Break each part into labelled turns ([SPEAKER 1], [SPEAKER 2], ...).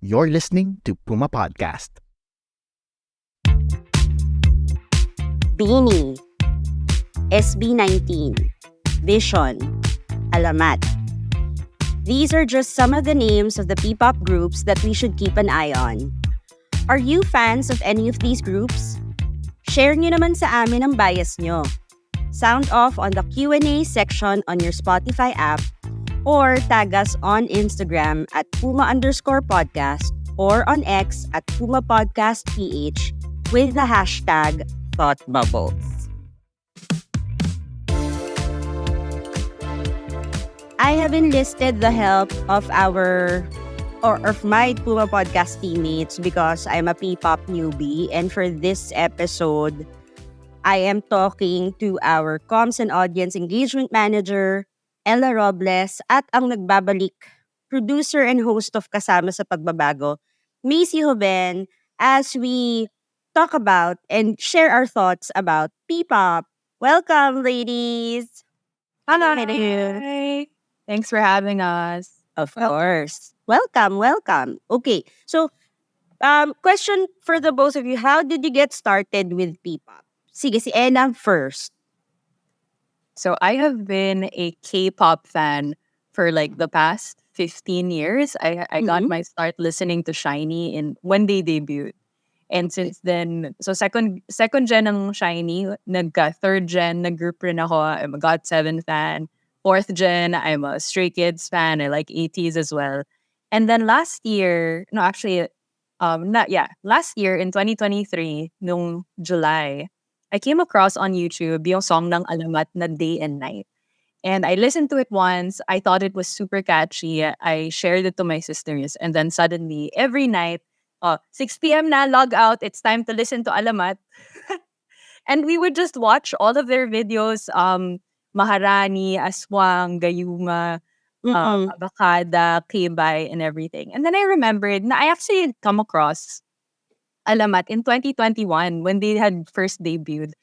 [SPEAKER 1] You're listening to Puma Podcast.
[SPEAKER 2] Beanie, SB19, Vision, Alamat. These are just some of the names of the P-pop groups that we should keep an eye on. Are you fans of any of these groups? Share nyo naman sa amin ang bias nyo. Sound off on the Q&A section on your Spotify app or tag us on Instagram at Puma_podcast or on X at PumaPodcastPH with the hashtag ThoughtBubbles. I have enlisted the help of my Puma Podcast teammates because I'm a P-pop newbie, and for this episode, I am talking to our comms and audience engagement manager, Ella Robles, at ang nagbabalik, producer and host of Kasama sa Pagbabago, Macy Hoben, as we talk about and share our thoughts about P-pop. Welcome, ladies!
[SPEAKER 3] Hello.
[SPEAKER 2] Hello.
[SPEAKER 3] Hi. Thanks for having us.
[SPEAKER 2] Of course. Welcome. Okay, so question for the both of you. How did you get started with P-pop? Sige, si Ella first.
[SPEAKER 3] So I have been a K-pop fan for like the past 15 years. I got my start listening to SHINee when they debuted. And since then, so second gen ng SHINee, third gen, nag-group rin ako. I'm a GOT7 fan. Fourth gen, I'm a Stray Kids fan. I like 80s as well. And then last year in 2023, nung July, I came across on YouTube yung song ng Alamat na Day and Night. And I listened to it once. I thought it was super catchy. I shared it to my sisters. And then suddenly, every night, 6 p.m. na, log out. It's time to listen to Alamat. And we would just watch all of their videos. Maharani, Aswang, Gayuma, Abakada, K-Bai, and everything. And then I remembered na I actually had come across Alamat in 2021 when they had first debuted.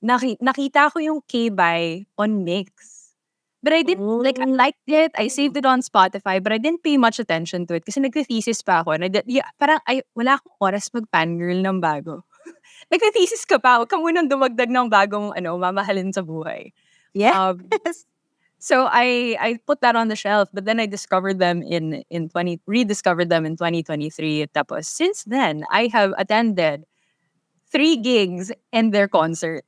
[SPEAKER 3] Nakita ko yung K-Bai on Mix. But I didn't, I liked it. I saved it on Spotify, but I didn't pay much attention to it kasi nagte-thesis pa ako. And wala akong oras mag-fangirl ng bago. Nagte-thesis ka pa, huwag ka munang dumagdag ng bagong mamahalin sa buhay.
[SPEAKER 2] Yes.
[SPEAKER 3] So I put that on the shelf, but then I discovered them rediscovered them in 2023. Tapos since then, I have attended 3 gigs and their concert.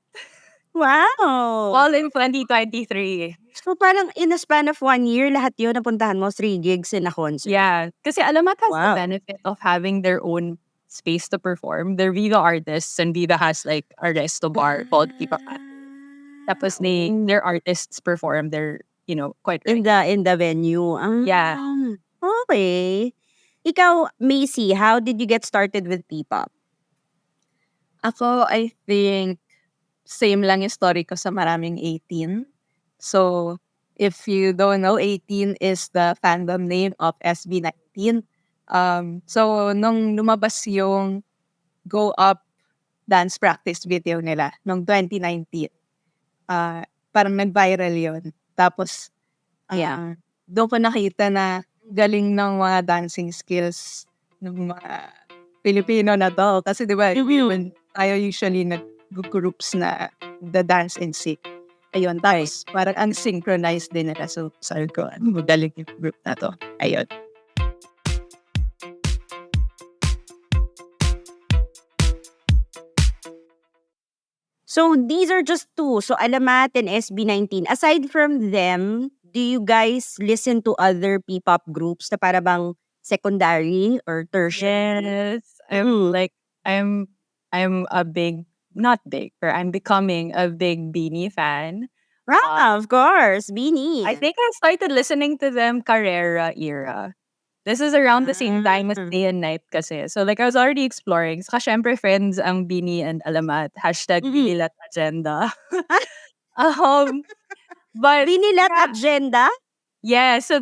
[SPEAKER 2] Wow!
[SPEAKER 3] All in 2023.
[SPEAKER 2] So parang in a span of 1 year, lahat yun napuntahan mo 3 gigs in a concert.
[SPEAKER 3] Yeah, kasi Alamat has the
[SPEAKER 2] Wow.
[SPEAKER 3] benefit of having their own space to perform. They're Viva artists, and Viva has like a resto bar called Pipapat. Tapos their artists perform. They're, quite
[SPEAKER 2] in the venue.
[SPEAKER 3] Yeah.
[SPEAKER 2] Okay. Ikaw, Macy, how did you get started with P-pop?
[SPEAKER 4] Ako, I think, same lang yung story ko sa maraming 18. So, if you don't know, 18 is the fandom name of SB19. So, nung lumabas yung Go Up dance practice video nila, nung 2019, parang nag-viral yun. Tapos, doon ko nakita na galing ng mga dancing skills ng mga Pilipino na to. Kasi diba, tayo usually nag-groups na the dance and sing. Ayun, tapos parang unsynchronized din nila. So, sabi ko, magaling yung group na to. Ayun.
[SPEAKER 2] So, these are just 2. So, Alamat and SB19. Aside from them, do you guys listen to other P-pop groups na para bang secondary or tertiary?
[SPEAKER 3] Yes. I'm a big, not big, but I'm becoming a big Beanie fan.
[SPEAKER 2] Right, of course. Beanie.
[SPEAKER 3] I think I started listening to them Carrera era. This is around the same time as Day and Night kasi. So I was already exploring. Saka syempre friends ang Beanie and Alamat. # Binilat Agenda. But
[SPEAKER 2] Binilat Agenda?
[SPEAKER 3] yeah, so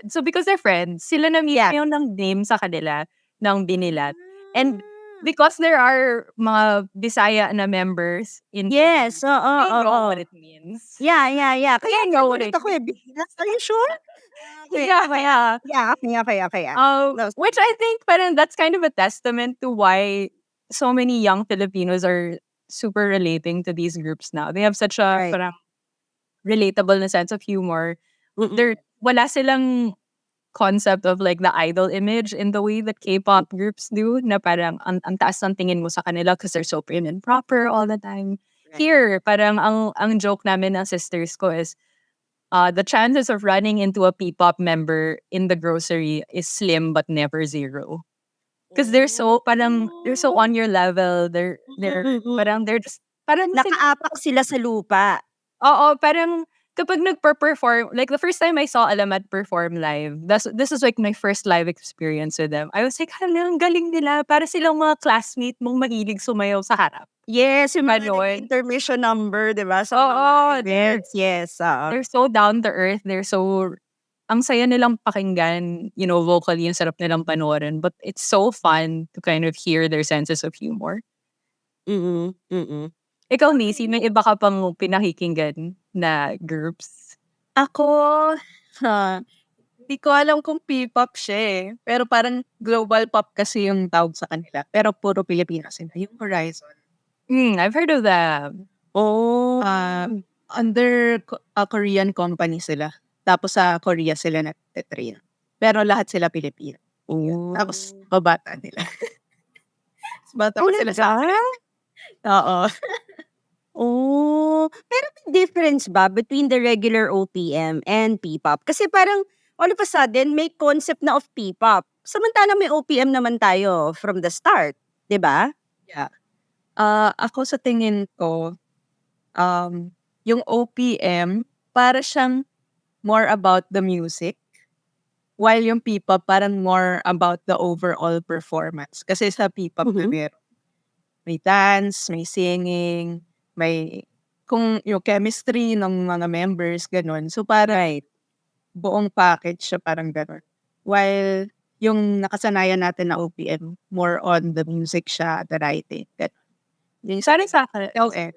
[SPEAKER 3] so because they're friends, sila na mismo yung ng name sa kanila ng Binilat. And because there are mga Bisaya na members in
[SPEAKER 2] Yes, oo,
[SPEAKER 3] I know
[SPEAKER 2] oo.
[SPEAKER 3] what it means.
[SPEAKER 2] Yeah. Kaya
[SPEAKER 3] I know what
[SPEAKER 2] nagulat
[SPEAKER 3] it
[SPEAKER 2] ako eh. Are you sure? Okay.
[SPEAKER 3] Yeah, yeah.
[SPEAKER 2] Okay. No,
[SPEAKER 3] Which I think parang that's kind of a testament to why so many young Filipinos are super relating to these groups now. They have such a
[SPEAKER 2] right.
[SPEAKER 3] parang relatable na sense of humor.
[SPEAKER 2] Mm-mm.
[SPEAKER 3] Wala silang concept of like the idol image in the way that K-pop groups do na parang ang taas ng tingin mo sa kanila because they're so prim and proper all the time.
[SPEAKER 2] Right.
[SPEAKER 3] Here, parang ang joke namin ng sisters ko is the chances of running into a P-pop member in the grocery is slim but never zero. Because they're so on your level. They're
[SPEAKER 2] Mm-mm.
[SPEAKER 3] parang they're just parang
[SPEAKER 2] Nakaapak sila sa lupa.
[SPEAKER 3] Oo, parang kapag nagpe-perform, like the first time I saw Alamat perform live, this is like my first live experience with them. I was like, hala, ang galing nila. Para silang mga classmate mong mahilig sumayaw sa harap.
[SPEAKER 2] Yes, yung mga
[SPEAKER 3] Ganon.
[SPEAKER 2] intermission number, di ba? Sa
[SPEAKER 3] Oo,
[SPEAKER 2] mga events. Yes, oo.
[SPEAKER 3] they're so down to earth. Ang saya nilang pakinggan, vocally, ang sarap nilang panoorin. But it's so fun to kind of hear their senses of humor.
[SPEAKER 2] Mm-mm.
[SPEAKER 3] Ikaw, Macy, may iba ka pang pinakikinggan na groups?
[SPEAKER 4] Ako, hindi ko alam kung P-pop siya eh. Pero parang global pop kasi yung tawag sa kanila. Pero puro Pilipinas sila. Yung Horizon.
[SPEAKER 3] I've heard of them.
[SPEAKER 2] Oh.
[SPEAKER 4] Under a Korean company sila. Tapos sa Korea sila nag-train. Pero lahat sila Pilipino.
[SPEAKER 2] Oh.
[SPEAKER 4] Tapos, kabata nila. Bata pa sila sa akin. Oo.
[SPEAKER 2] Oh, pero may difference ba between the regular OPM and P-pop? Kasi parang all of a sudden may concept na of P-pop. Samantala may OPM naman tayo from the start, 'di ba?
[SPEAKER 4] Yeah. Ako sa tingin ko, yung OPM, para siyang more about the music. While yung P-pop, parang more about the overall performance. Kasi sa P-pop, may dance, may singing, may kung yung chemistry ng mga members, ganun. So, parang buong package siya, parang ganun. While yung nakasanayan natin na OPM, more on the music siya, the writing, ganun. Yung
[SPEAKER 3] Parang sa akin,
[SPEAKER 4] okay.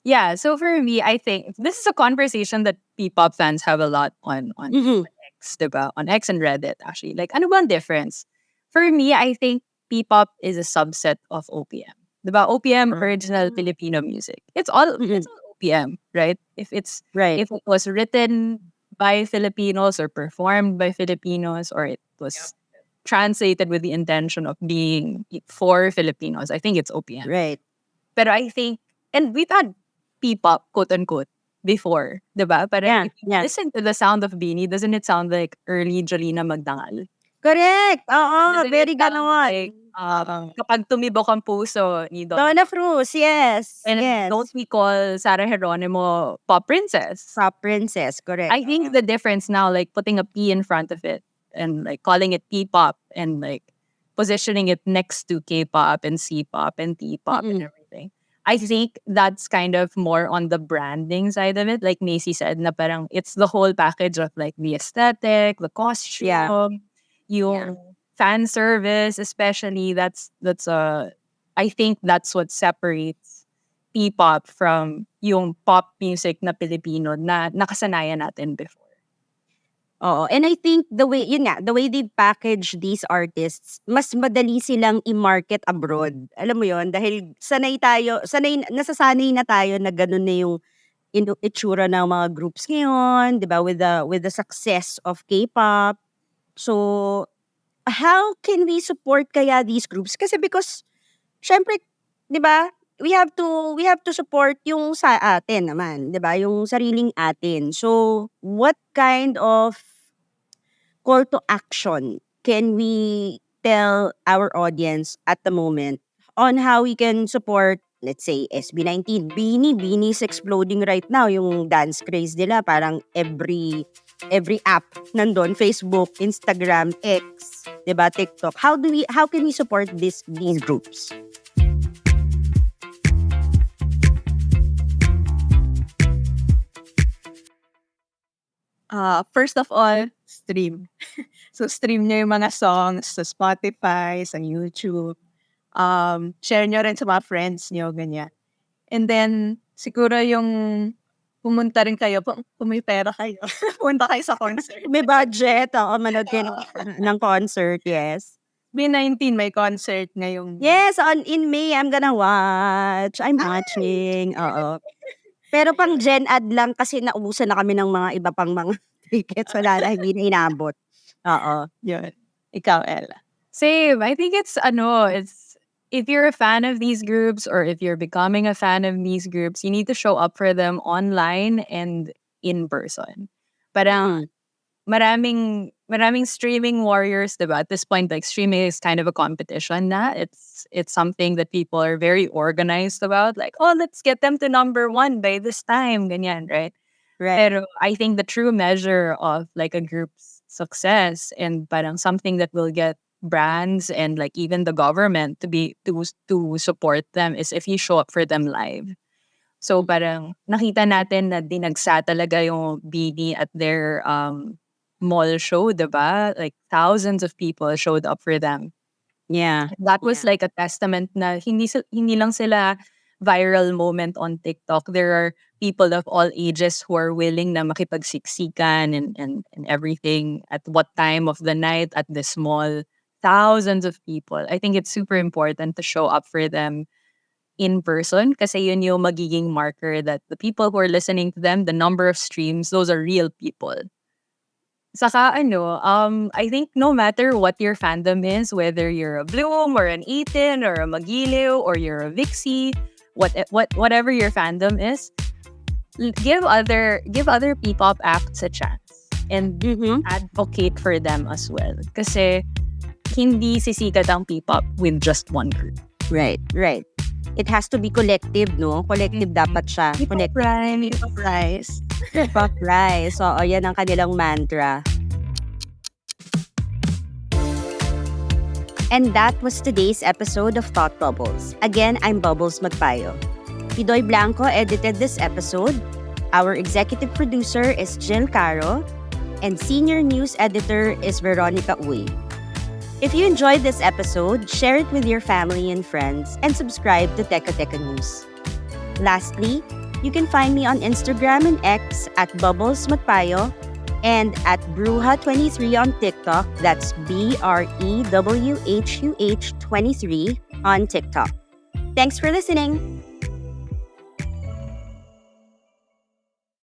[SPEAKER 3] yeah, so for me, I think this is a conversation that P-pop fans have a lot on X, diba? On X and Reddit, actually. Like, ano ba ang difference? For me, I think P-pop is a subset of OPM. Diba? OPM, original Filipino music. It's all OPM, right? If it was written by Filipinos or performed by Filipinos, or it was translated with the intention of being for Filipinos, I think it's OPM.
[SPEAKER 2] Right.
[SPEAKER 3] But I think, and we've had P-pop, quote-unquote, before, diba? But if you listen to the sound of Beanie, doesn't it sound like early Jolina Magdangal?
[SPEAKER 2] Correct. Oo, very ganon.
[SPEAKER 3] Like, kapag tumibok ang puso ni
[SPEAKER 2] Donna Cruz, yes.
[SPEAKER 3] And don't we call Sarah Geronimo Pop Princess?
[SPEAKER 2] Pop Princess, correct.
[SPEAKER 3] I think the difference now, like putting a P in front of it and like calling it P-pop and like positioning it next to K-pop and C-pop and T-pop and everything. I think that's kind of more on the branding side of it. Like Macy said, na parang it's the whole package of like the aesthetic, the costume, yung fan service, especially. I think that's what separates P-pop from yung pop music na Pilipino na nakasanayan natin before.
[SPEAKER 2] Oo. And I think the way they package these artists, mas madali silang i-market abroad. Alam mo yon, dahil nasasanay na tayo na ganun na yung itsura ng mga groups ngayon, di ba, with the success of K-pop. So, how can we support kaya these groups? Kasi because, syempre, di ba, we have to support yung sa atin naman, di ba, yung sariling atin. So, what kind of call to action can we tell our audience at the moment on how we can support, let's say, SB19? Beanie is exploding right now. Yung dance craze nila, parang every app nandun, Facebook, Instagram, X, diba, TikTok. How can we support these groups?
[SPEAKER 4] First of all, stream. So, stream nyo yung mga songs sa Spotify, sa YouTube. share nyo rin sa mga friends nyo, ganyan. And then, siguro yung pumunta rin kayo, kung may pera kayo, pumunta kayo sa concert.
[SPEAKER 2] May budget. Oo, manood kayo ng concert, yes.
[SPEAKER 4] B19 may concert ngayong...
[SPEAKER 2] Yes, in May, I'm gonna watch. I'm watching. Oo. Pero pang Gen Ad lang kasi naubusan na kami ng mga iba pang mga tickets. Wala na, hindi na inabot. Oo.
[SPEAKER 4] Yun. Ikaw, Ella.
[SPEAKER 3] Same. I think it's if you're a fan of these groups or if you're becoming a fan of these groups, you need to show up for them online and in person. Parang maraming streaming warriors, diba? At this point, like streaming is kind of a competition na. It's something that people are very organized about. Like, oh, let's get them to number 1 by this time. Ganyan, right?
[SPEAKER 2] Right.
[SPEAKER 3] Pero I think the true measure of like a group's success and parang something that will get brands and like even the government to support them is if you show up for them live. So parang nakita natin na dinagsa talaga yung BD at their mall show, diba? Like thousands of people showed up for them.
[SPEAKER 2] Yeah.
[SPEAKER 3] That was like a testament na hindi lang sila viral moment on TikTok. There are people of all ages who are willing na makipagsiksikan and everything at what time of the night at this mall. Thousands of people. I think it's super important to show up for them in person kasi yun yung magiging marker that the people who are listening to them, the number of streams, those are real people. Saka I think no matter what your fandom is, whether you're a Bloom or an Eton or a Magiliw or you're a Vixie, whatever your fandom is, give other P-pop acts a chance and advocate for them as well. Kasi hindi sisikat ang P-pop with just one group.
[SPEAKER 2] Right. It has to be collective, no? Collective dapat siya.
[SPEAKER 4] P-pop rise.
[SPEAKER 2] P-pop rise. So, yan ang kanilang mantra. And that was today's episode of Thought Bubbles. Again, I'm Bubbles Magpayo. Pidoy Blanco edited this episode. Our executive producer is Jill Caro. And senior news editor is Veronica Uy. If you enjoyed this episode, share it with your family and friends and subscribe to Teka Teka News. Lastly, you can find me on Instagram and X at Bubbles Magpayo and at Bruha23 on TikTok. That's BREWHUH23 on TikTok. Thanks for listening.